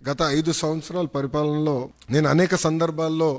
గత 5 సంవత్సరాల పరిపాలనలో నేను అనేక సందర్భాల్లో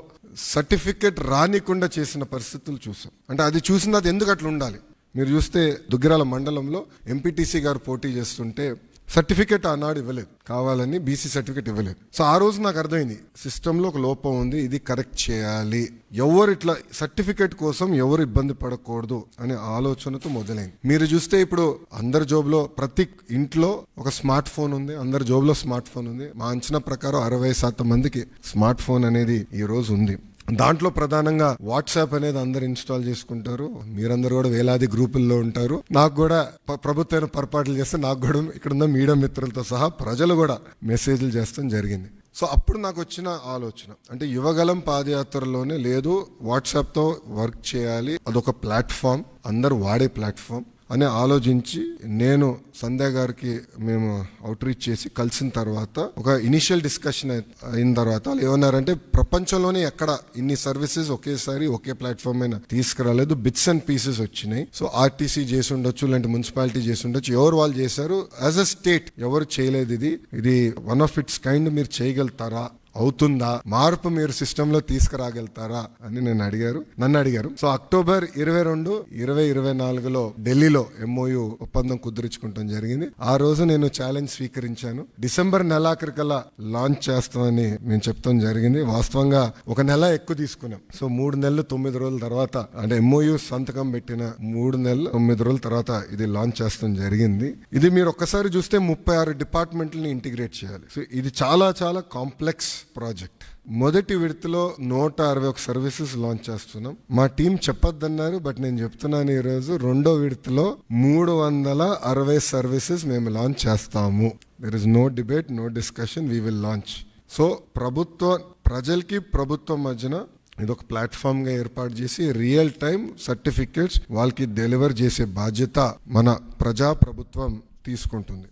సర్టిఫికెట్ రానికుండా చేసిన పరిస్థితులు చూసాం. అంటే అది చూసిన అది ఎందుకు అట్లా ఉండాలి? మీరు చూస్తే దుగ్గిరాల మండలంలో ఎంపీటీసీ గారు పోటీ చేస్తుంటే సర్టిఫికేట్ ఆనాడు ఇవ్వలేదు, కావాలని బీసీ సర్టిఫికేట్ ఇవ్వలేదు. సో ఆ రోజు నాకు అర్థమైంది సిస్టంలో ఒక లోపం ఉంది, ఇది కరెక్ట్ చేయాలి, ఎవరు ఇట్లా సర్టిఫికేట్ కోసం ఎవరు ఇబ్బంది పడకూడదు అనే ఆలోచనతో మొదలైంది. మీరు చూస్తే ఇప్పుడు అందరి జోబులో ప్రతి ఇంట్లో ఒక స్మార్ట్ ఫోన్ ఉంది, అందరి జోబులో స్మార్ట్ ఫోన్ ఉంది. మా అంచనా ప్రకారం 60% మందికి స్మార్ట్ ఫోన్ అనేది ఈ రోజు ఉంది. దాంట్లో ప్రధానంగా వాట్సాప్ అనేది అందరు ఇన్స్టాల్ చేసుకుంటారు. మీరందరూ కూడా వేలాది గ్రూపుల్లో ఉంటారు. నాకు కూడా ప్రభుత్వం పొరపాట్లు చేస్తే నాకు కూడా ఇక్కడ ఉన్న మీడియా మిత్రులతో సహా ప్రజలు కూడా మెసేజ్లు చేస్తాం జరిగింది. సో అప్పుడు నాకు వచ్చిన ఆలోచన అంటే యువగలం పాదయాత్రలోనే లేదు, వాట్సాప్తో వర్క్ చేయాలి, అదొక ప్లాట్ఫామ్, అందరూ వాడే ప్లాట్ఫామ్ అని ఆలోచించి నేను సంధ్య గారికి మేము అవుట్ రీచ్ చేసి కలిసిన తర్వాత ఒక ఇనిషియల్ డిస్కషన్ అయిన తర్వాత వాళ్ళు ఏమన్నారంటే ప్రపంచంలోనే ఎక్కడ ఇన్ని సర్వీసెస్ ఒకేసారి ఒకే ప్లాట్ఫామ్ అయినా తీసుకురాలేదు, బిట్స్ అండ్ పీసెస్ వచ్చినాయి. సో ఆర్టీసీ చేసి ఉండొచ్చు, లేదంటే మున్సిపాలిటీ చేసి ఉండొచ్చు, ఎవరు వాళ్ళు చేశారు, యాజ్ అ స్టేట్ ఎవరు చేయలేదు, ఇది వన్ ఆఫ్ ఇట్స్ కైండ్, మీరు చేయగలుగుతారా, అవుతుందా, మార్పు మీరు సిస్టమ్ లో తీసుకురాగలుగుతారా అని నన్ను అడిగారు. సో అక్టోబర్ 22, 2024లో ఢిల్లీలో MOU ఒప్పందం కుదుర్చుకుంటాం జరిగింది. ఆ రోజు నేను ఛాలెంజ్ స్వీకరించాను. డిసెంబర్ నెలాఖరికల్లా లాంచ్ చేస్తామని మేము చెప్తాం జరిగింది. వాస్తవంగా ఒక నెల ఎక్కువ తీసుకున్నాం. సో 3 నెలలు 9 రోజుల తర్వాత, అంటే MOU సంతకం పెట్టిన 3 నెలలు 9 రోజుల తర్వాత ఇది లాంచ్ చేస్తాం జరిగింది. ఇది మీరు ఒక్కసారి చూస్తే 36 డిపార్ట్మెంట్లని ఇంటిగ్రేట్ చేయాలి. సో ఇది చాలా చాలా కాంప్లెక్స్ ప్రాజెక్ట్. మొదటి విడతలో 161 సర్వీసెస్ లాంచ్ చేస్తున్నాం. మా టీం చెప్పొద్దన్నారు, బట్ నేను చెప్తున్నాను ఈరోజు రెండో విడతలో 360 సర్వీసెస్ మేము లాంచ్ చేస్తాము. There is no debate, no discussion, we will launch. So ప్రజలకి ప్రభుత్వం మధ్యన ఇదొక ప్లాట్ఫామ్ గా ఏర్పాటు చేసి రియల్ టైం సర్టిఫికేట్స్ వాళ్ళకి డెలివర్ చేసే బాధ్యత మన ప్రభుత్వం తీసుకుంటుంది.